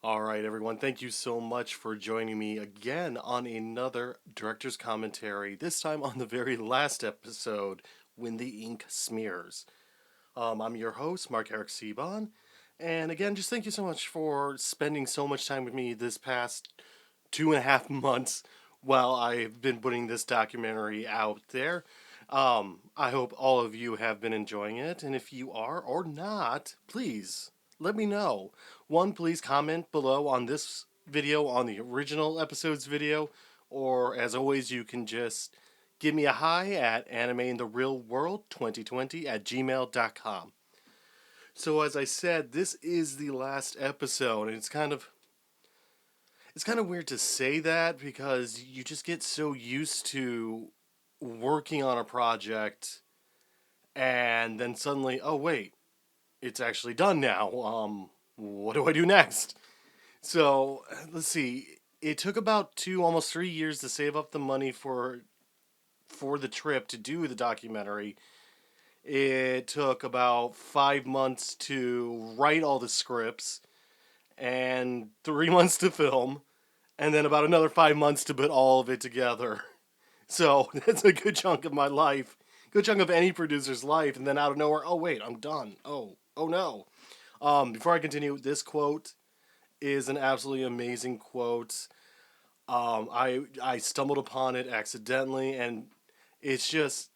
All right, everyone. Thank you so much for joining me again on another director's commentary. This time on the very last episode, When the Ink Smears. I'm your host, Mark Eric Sebon, and again, just thank you so much for spending so much time with me this past 2.5 months while I've been putting this documentary out there. I hope all of you have been enjoying it, and if you are or not, please let me know. One, please comment below on this video, on the original episode's video, or as always, you can just give me a hi at animeintherealworld2020 at gmail.com. So as I said, this is the last episode, and it's kind of weird to say that because you just get so used to working on a project and then suddenly, oh wait, it's actually done now. What do I do next? So let's see. It took about almost 3 years to save up the money for the trip to do the documentary. It took about 5 months to write all the scripts and 3 months to film, and then about another 5 months to put all of it together. So that's a good chunk of my life, good chunk of any producer's life, and then out of nowhere, oh wait, I'm done. Oh no. Before I continue, this quote is an absolutely amazing quote. I stumbled upon it accidentally, and it's just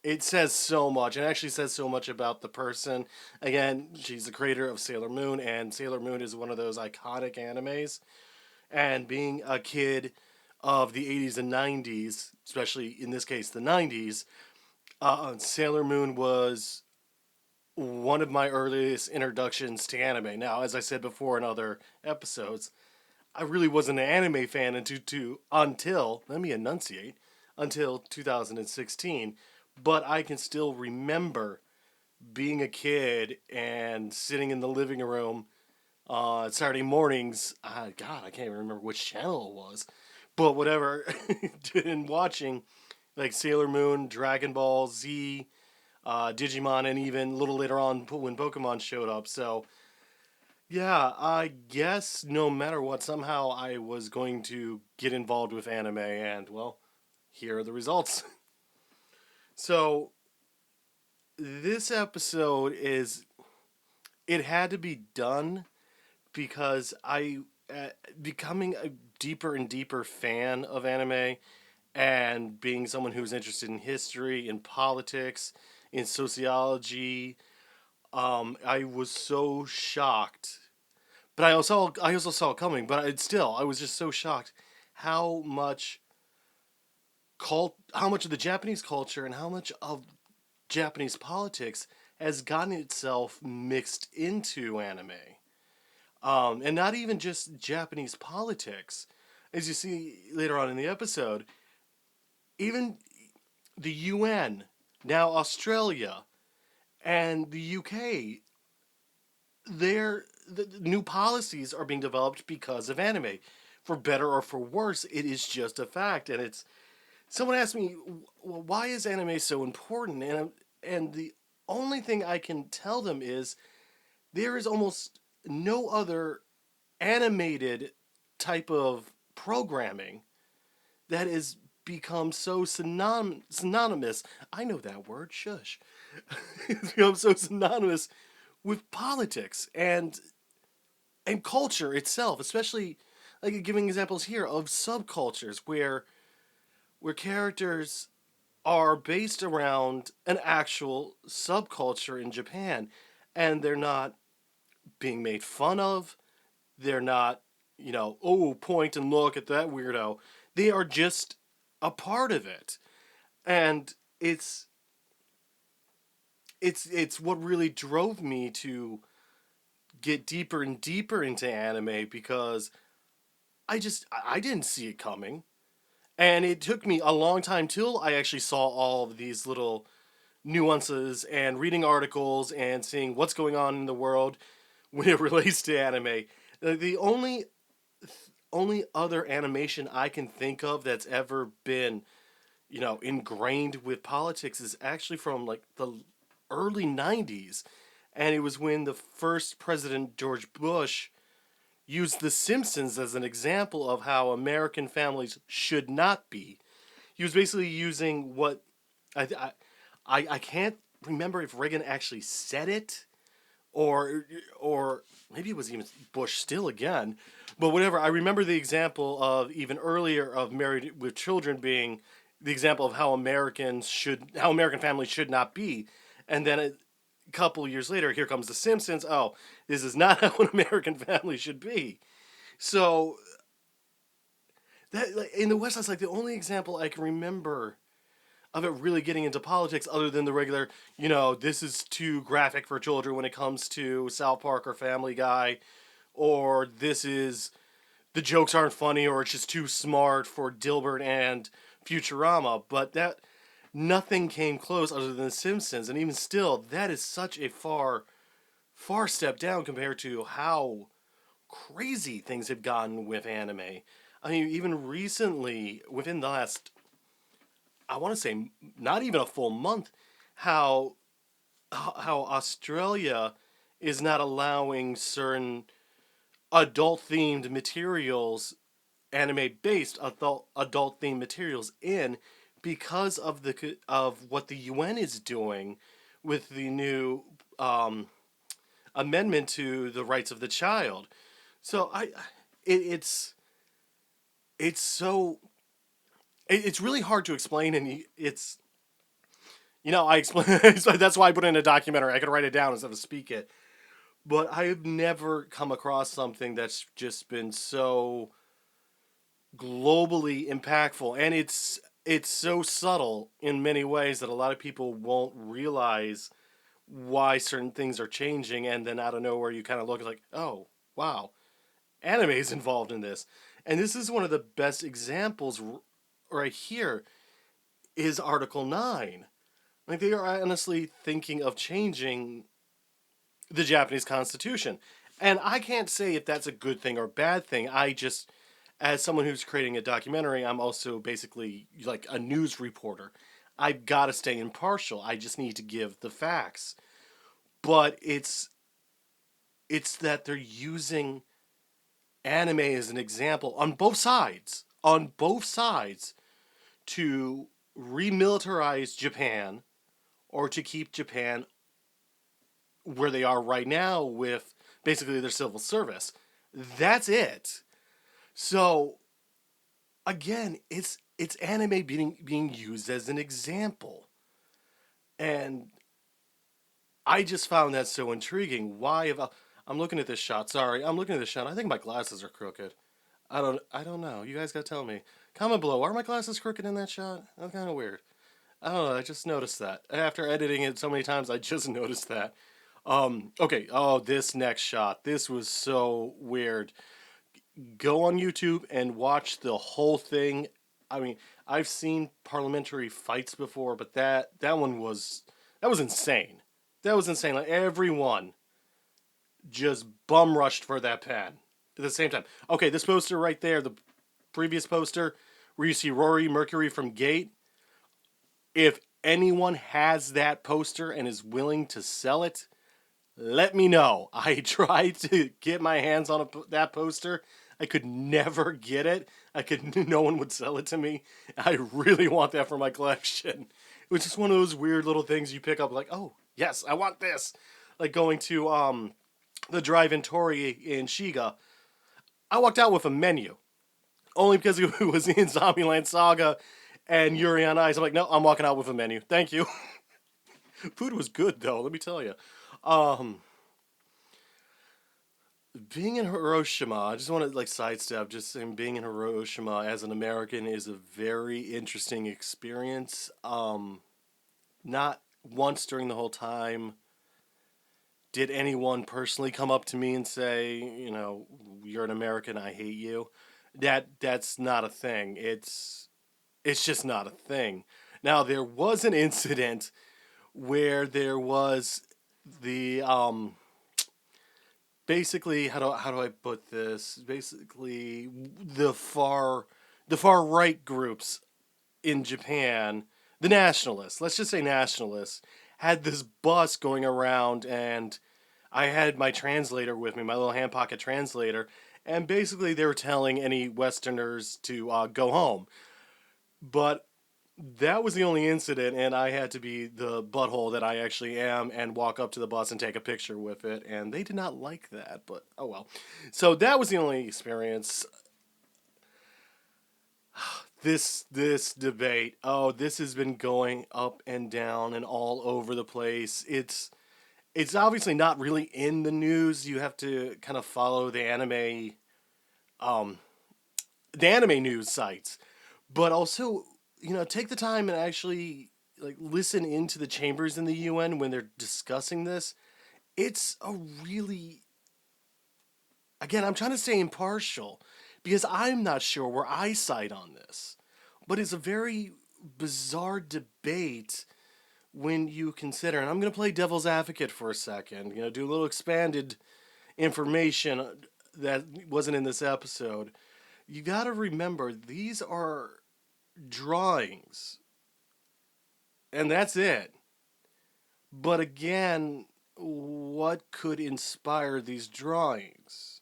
it says so much. It actually says so much about the person. Again, she's the creator of Sailor Moon, and Sailor Moon is one of those iconic animes. And being a kid of the 80s and 90s, especially in this case the 90s, Sailor Moon was one of my earliest introductions to anime. Now, as I said before in other episodes, I really wasn't an anime fan until, let me enunciate, until 2016. But I can still remember being a kid and sitting in the living room Saturday mornings. God, I can't even remember which channel it was. But whatever, and watching like Sailor Moon, Dragon Ball Z, Digimon, and even a little later on when Pokemon showed up. So, yeah, I guess no matter what, somehow I was going to get involved with anime, and, well, here are the results. So, this episode it had to be done because becoming a deeper and deeper fan of anime and being someone who's interested in history, in politics, in sociology, I was so shocked. But I also saw it coming. But I was just so shocked how much how much of the Japanese culture and how much of Japanese politics has gotten itself mixed into anime. And not even just Japanese politics. As you see later on in the episode, even the UN, now Australia, and the UK, the new policies are being developed because of anime. For better or for worse, it is just a fact. And someone asked me, well, why is anime so important? And the only thing I can tell them is there is almost no other animated type of programming that has become so synonymous. I know that word, shush. It's become so synonymous with politics and culture itself, especially like giving examples here of subcultures where characters are based around an actual subculture in Japan, and they're not being made fun of. They're not, oh, point and look at that weirdo. They are just a part of it. And it's what really drove me to get deeper and deeper into anime because I didn't see it coming. And it took me a long time till I actually saw all of these little nuances and reading articles and seeing what's going on in the world when it relates to anime. The only other animation I can think of that's ever been, ingrained with politics is actually from like the early 90s. And it was when the first president, George Bush, used The Simpsons as an example of how American families should not be. He was basically using what I can't remember if Reagan actually said it, or maybe it was even Bush still again, but whatever. I remember the example of even earlier of Married with Children being the example of how American families should not be, and then a couple years later, here comes The Simpsons. Oh, this is not how an American family should be. So that, like, in the West, that's like the only example I can remember of it really getting into politics, other than the regular, this is too graphic for children when it comes to South Park or Family Guy, or this is, the jokes aren't funny, or it's just too smart for Dilbert and Futurama. But that, nothing came close other than The Simpsons, and even still, that is such a far step down compared to how crazy things have gotten with anime. I mean, even recently, within the last, I want to say, not even a full month, how Australia is not allowing certain adult themed materials, anime based adult themed materials in, because of what the UN is doing with the new amendment to the rights of the child. So it's so, it's really hard to explain, and it's, I explain. That's why I put it in a documentary. I could write it down instead of speak it. But I have never come across something that's just been so globally impactful, and it's so subtle in many ways that a lot of people won't realize why certain things are changing, and then out of nowhere you kind of look like, oh wow, anime is involved in this. And this is one of the best examples right here, is Article 9. Like, they are honestly thinking of changing the Japanese Constitution. And I can't say if that's a good thing or bad thing. I just, as someone who's creating a documentary, I'm also basically like a news reporter. I've got to stay impartial. I just need to give the facts. But it's that they're using anime as an example on both sides. To remilitarize Japan, or to keep Japan where they are right now with basically their civil service. That's it. So again, it's anime being used as an example. And I just found that so intriguing. I'm looking at this shot. Sorry, I'm looking at this shot. I think my glasses are crooked. I don't know. You guys gotta tell me. Comment below. Are my glasses crooked in that shot? That's kind of weird. I don't know. I just noticed that. After editing it so many times, I just noticed that. Okay. Oh, this next shot. This was so weird. Go on YouTube and watch the whole thing. I mean, I've seen parliamentary fights before, but that was insane. That was insane. Like, everyone just bum rushed for that pen at the same time. Okay, this poster right there, the previous poster where you see Rory Mercury from Gate. If anyone has that poster and is willing to sell it, let me know. I tried to get my hands on that poster. I could never get it. No one would sell it to me. I really want that for my collection. It was just one of those weird little things you pick up like, oh, yes, I want this. Like going to the drive-in Torii in Shiga. I walked out with a menu. Only because it was in Zombieland Saga and Yuri on Ice. I'm like, no, I'm walking out with a menu. Thank you. Food was good, though, let me tell you. Being in Hiroshima, I just want to sidestep, just saying being in Hiroshima as an American is a very interesting experience. Not once during the whole time did anyone personally come up to me and say, you're an American, I hate you. That's not a thing. It's just not a thing. Now, there was an incident where there was the basically, how do I put this? Basically, the far right groups in Japan, the nationalists, let's just say nationalists, had this bus going around, and I had my translator with me, my little hand pocket translator, And basically they were telling any Westerners to go home. But that was the only incident, and I had to be the butthole that I actually am and walk up to the bus and take a picture with it, and they did not like that, but oh well. So that was the only experience. This debate, oh, this has been going up and down and all over the place. It's obviously not really in the news. You have to kind of follow um the anime news sites, but also, take the time and actually like listen into the chambers in the UN when they're discussing this. It's a really, again, I'm trying to stay impartial because I'm not sure where I side on this, but it's a very bizarre debate when you consider, and I'm going to play devil's advocate for a second, do a little expanded information that wasn't in this episode. You got to remember, these are drawings, and that's it. But again, what could inspire these drawings?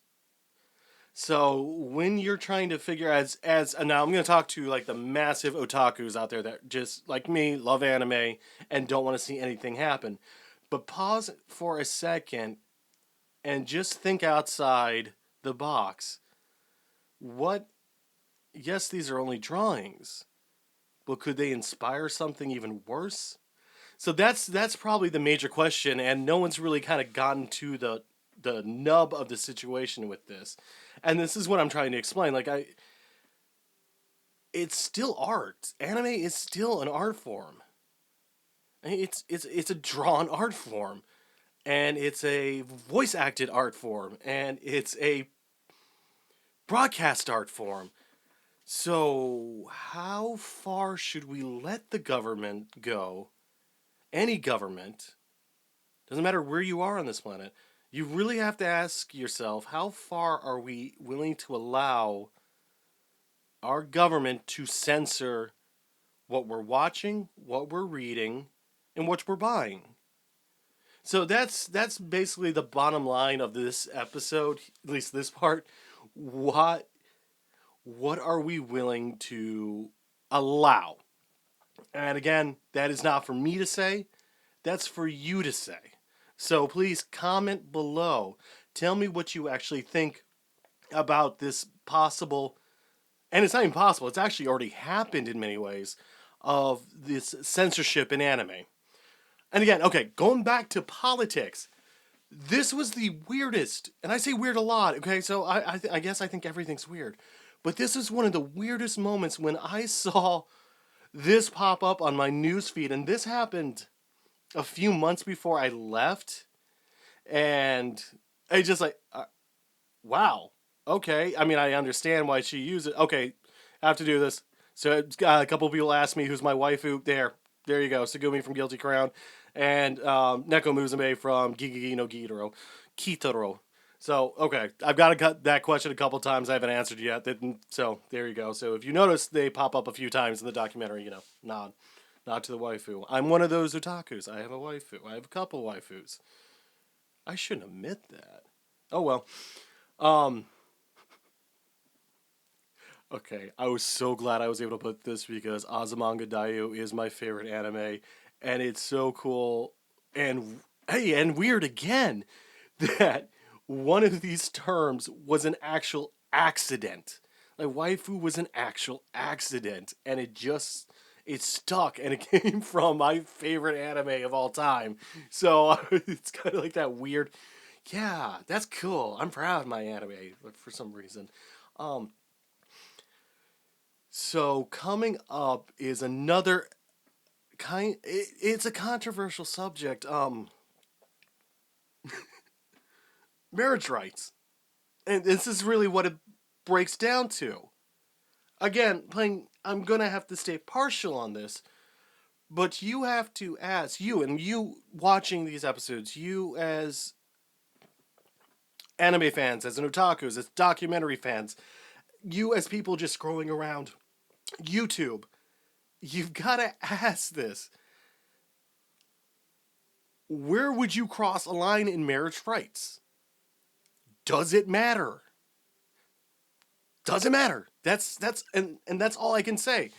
So when you're trying to figure as and now I'm going to talk to like the massive otakus out there that just like me love anime and don't want to see anything happen. But pause for a second and just think outside the box. What, yes, these are only drawings, but could they inspire something even worse? So that's probably the major question, and no one's really kind of gotten to the nub of the situation with this. And this is what I'm trying to explain. It's still art. Anime is still an art form. It's a drawn art form, and it's a voice acted art form, and it's a broadcast art form. So how far should we let the government go? Any government, doesn't matter where you are on this planet, you really have to ask yourself, how far are we willing to allow our government to censor what we're watching, what we're reading, and what we're buying? So that's basically the bottom line of this episode, at least this part. What are we willing to allow? And again, that is not for me to say, that's for you to say. So please comment below. Tell me what you actually think about this possible, and it's not even possible, it's actually already happened in many ways, of this censorship in anime. And again, okay, going back to politics, this was the weirdest, and I say weird a lot, okay, so I guess I think everything's weird. But this is one of the weirdest moments when I saw this pop up on my newsfeed, and this happened a few months before I left, and I just like, wow, okay. I mean, I understand why she used it. Okay, I have to do this. So a couple of people asked me who's my waifu. There you go. Sugumi from Guilty Crown, and Neko Musume from Gigigi no Kitaro. So, okay, I've got to cut that question a couple times. I haven't answered yet. So, there you go. So, if you notice, they pop up a few times in the documentary, nod to the waifu. I'm one of those otakus. I have a waifu. I have a couple waifus. I shouldn't admit that. Oh, well. Okay, I was so glad I was able to put this because AZUMANGA DAIOH is my favorite anime, and it's so cool and, hey, and weird again that one of these terms was an actual accident. Like, waifu was an actual accident, and it stuck, and it came from my favorite anime of all time. So it's kind of like that weird, yeah, that's cool. I'm proud of my anime for some reason. So coming up is another it's a controversial subject. Marriage rights. And this is really what it breaks down to. Again, I'm going to have to stay partial on this, but you have to ask, you watching these episodes, you as anime fans, as an otakus, as documentary fans, you as people just scrolling around YouTube, you've got to ask this. Where would you cross a line in marriage rights? Does it matter? Doesn't matter. That's all I can say.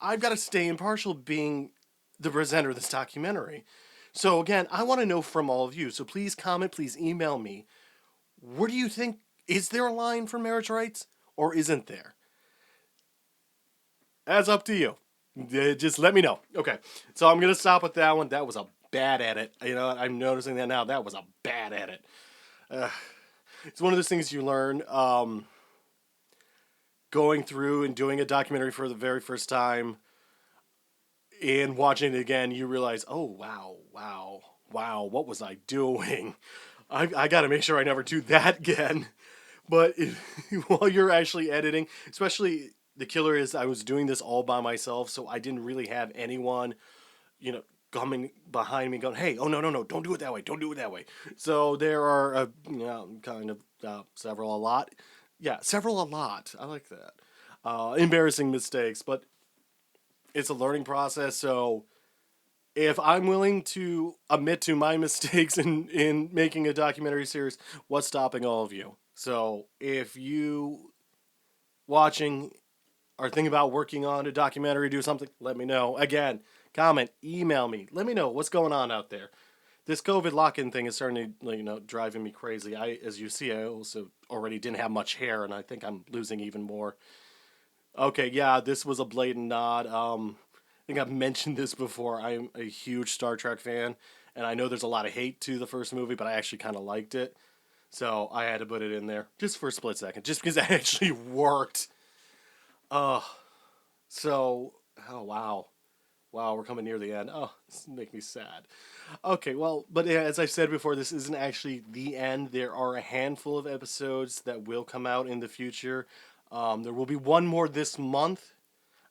I've got to stay impartial being the presenter of this documentary. So again, I want to know from all of you. So please comment, please email me. What do you think? Is there a line for marriage rights or isn't there? That's up to you. Just let me know. Okay, so I'm going to stop with that one. That was a bad edit. You know, I'm noticing that now. That was a bad edit. It's one of those things you learn going through and doing a documentary for the very first time and watching it again. You realize, oh, wow, what was I doing? I got to make sure I never do that again. But while you're actually editing, especially the killer is I was doing this all by myself, so I didn't really have anyone, you know, coming behind me going, hey, oh, no, don't do it that way, don't do it that way. So there are, several a lot. I like that. Embarrassing mistakes, but it's a learning process, so if I'm willing to admit to my mistakes in making a documentary series, what's stopping all of you? So if you watching are thinking about working on a documentary, do something, let me know. Again, comment, email me. Let me know what's going on out there. This COVID lock-in thing is starting to, you know, driving me crazy. As you see, I also already didn't have much hair, and I think I'm losing even more. Okay, yeah, this was a blatant nod. I think I've mentioned this before. I'm a huge Star Trek fan, and I know there's a lot of hate to the first movie, but I actually kind of liked it. So I had to put it in there, just for a split second, just because it actually worked. Oh, wow. Wow, we're coming near the end. Oh, this makes me sad. Okay, well, but yeah, as I said before, this isn't actually the end. There are a handful of episodes that will come out in the future. There will be one more this month.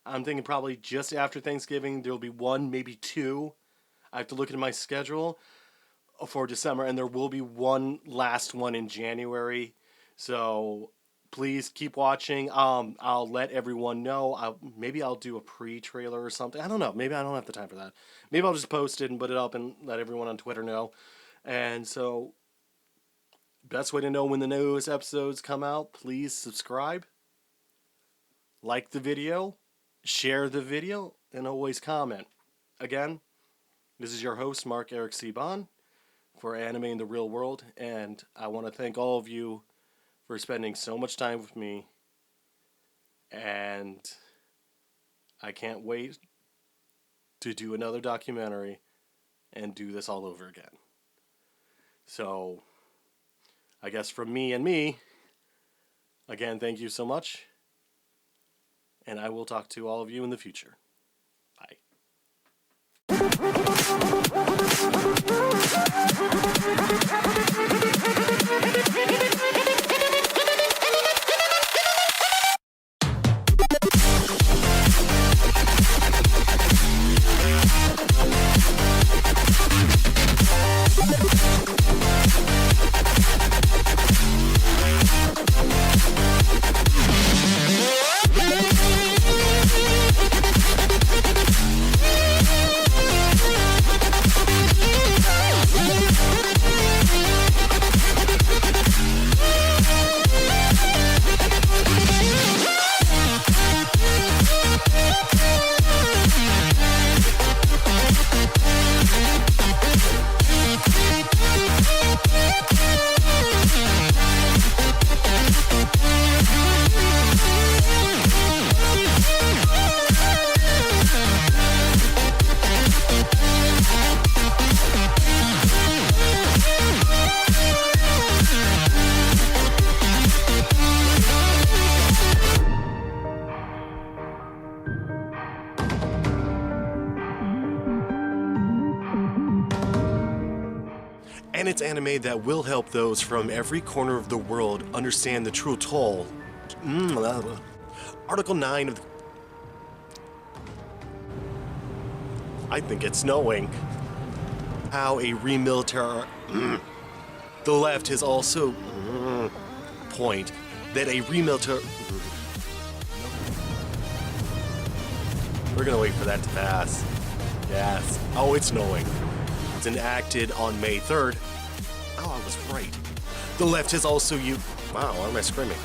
I'm thinking probably just after Thanksgiving. There will be one, maybe two. I have to look at my schedule for December, and there will be one last one in January. So please keep watching. I'll let everyone know. Maybe I'll do a pre-trailer or something. I don't know. Maybe I don't have the time for that. Maybe I'll just post it and put it up and let everyone on Twitter know. And so, best way to know when the newest episodes come out, please subscribe, like the video, share the video, and always comment. Again, this is your host, Mark Eric C. Bond, for Anime in the Real World, and I want to thank all of you for spending so much time with me, and I can't wait to do another documentary and do this all over again. So, I guess from me and me, again, thank you so much, and I will talk to all of you in the future. Bye. And it's anime that will help those from every corner of the world understand the true toll. Article 9 of the... I think it's snowing. How a remilitarized... The left has also... point that a remilitarized... We're gonna wait for that to pass. Yes. Oh, it's snowing. It's enacted on May 3rd. Oh, I was right. The left has also Wow, why am I screaming?